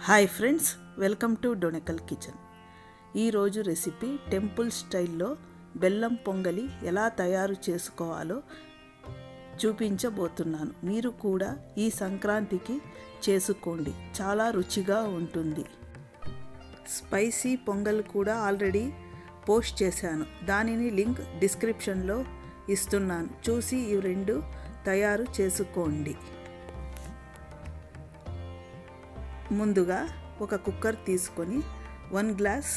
Hi friends, welcome to డొనెకల్ kitchen. ఈరోజు recipe temple స్టైల్లో బెల్లం పొంగలి ఎలా తయారు చేసుకోవాలో చూపించబోతున్నాను. మీరు కూడా ఈ సంక్రాంతికి చేసుకోండి, చాలా రుచిగా ఉంటుంది. స్పైసీ పొంగల్ కూడా ఆల్రెడీ పోస్ట్ చేశాను, దానిని లింక్ డిస్క్రిప్షన్లో ఇస్తున్నాను, చూసి ఈ రెండు తయారు చేసుకోండి. ముందుగా ఒక కుక్కర్ తీసుకొని 1 గ్లాస్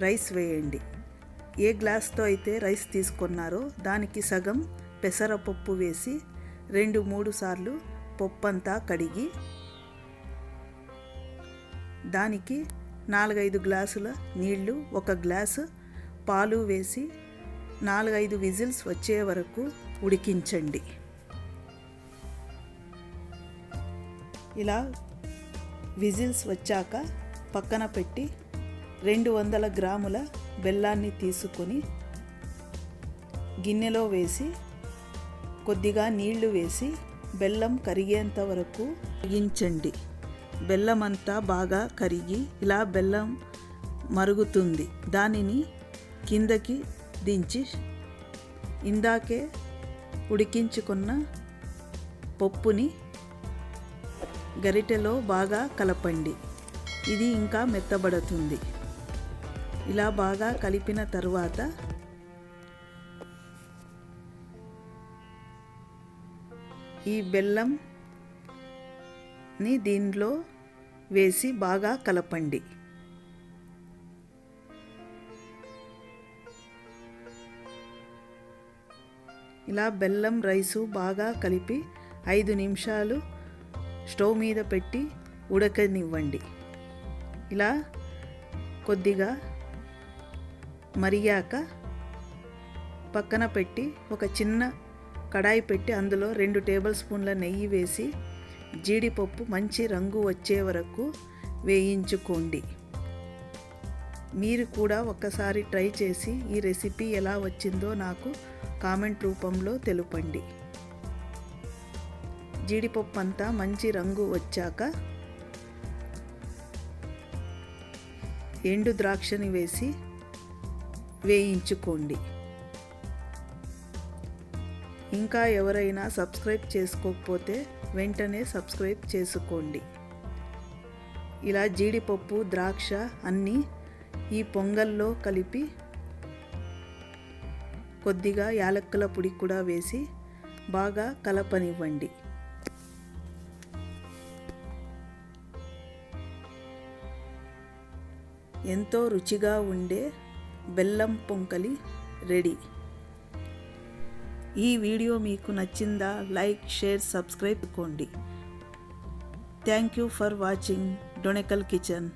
రైస్ వేయండి. ఏ గ్లాస్తో అయితే రైస్ తీసుకున్నారో దానికి సగం పెసరపప్పు వేసి 2-3 సార్లు పప్పంతా కడిగి దానికి 4-5 గ్లాసుల నీళ్లు, 1 గ్లాసు పాలు వేసి 4-5 విజిల్స్ వచ్చే వరకు ఉడికించండి. ఇలా విజిల్స్ వచ్చాక పక్కన పెట్టి 200 గ్రాముల బెల్లాన్ని తీసుకొని గిన్నెలో వేసి కొద్దిగా నీళ్లు వేసి బెల్లం కరిగేంత వరకు కరిగించండి. బెల్లం అంతా బాగా కరిగి ఇలా బెల్లం మరుగుతుంది. దానిని కిందకి దించి ఇందాకే ఉడికించుకున్న పప్పుని గరిటెలో బాగా కలపండి. ఇది ఇంకా మెత్తబడుతుంది. ఇలా బాగా కలిపిన తర్వాత ఈ బెల్లంని దీనిలో వేసి బాగా కలపండి. ఇలా బెల్లం రైసు బాగా కలిపి 5 నిమిషాలు స్టవ్ మీద పెట్టి ఉడకనివ్వండి. ఇలా కొద్దిగా మరిగాక పక్కన పెట్టి ఒక చిన్న కడాయి పెట్టి అందులో 2 టేబుల్ స్పూన్ల నెయ్యి వేసి జీడిపప్పు మంచి రంగు వచ్చే వరకు వేయించుకోండి. మీరు కూడా ఒక్కసారి ట్రై చేసి ఈ రెసిపీ ఎలా వచ్చిందో నాకు కామెంట్ రూపంలో తెలుపండి. జీడిపప్పు అంతా మంచి రంగు వచ్చాక ఎండు ద్రాక్షని వేసి వేయించుకోండి. ఇంకా ఎవరైనా సబ్స్క్రైబ్ చేసుకోకపోతే వెంటనే సబ్స్క్రైబ్ చేసుకోండి. ఇలా జీడిపప్పు, ద్రాక్ష అన్నీ ఈ పొంగల్లో కలిపి కొద్దిగా యాలక్కుల పొడి కూడా వేసి బాగా కలపనివ్వండి. ఎంతో రుచిగా ఉండే బెల్లం పొంగలి రెడీ. ఈ వీడియో మీకు నచ్చిందా? లైక్, షేర్, సబ్స్క్రైబ్ చేసుకోండి. Thank you for watching డొనెకల్ kitchen.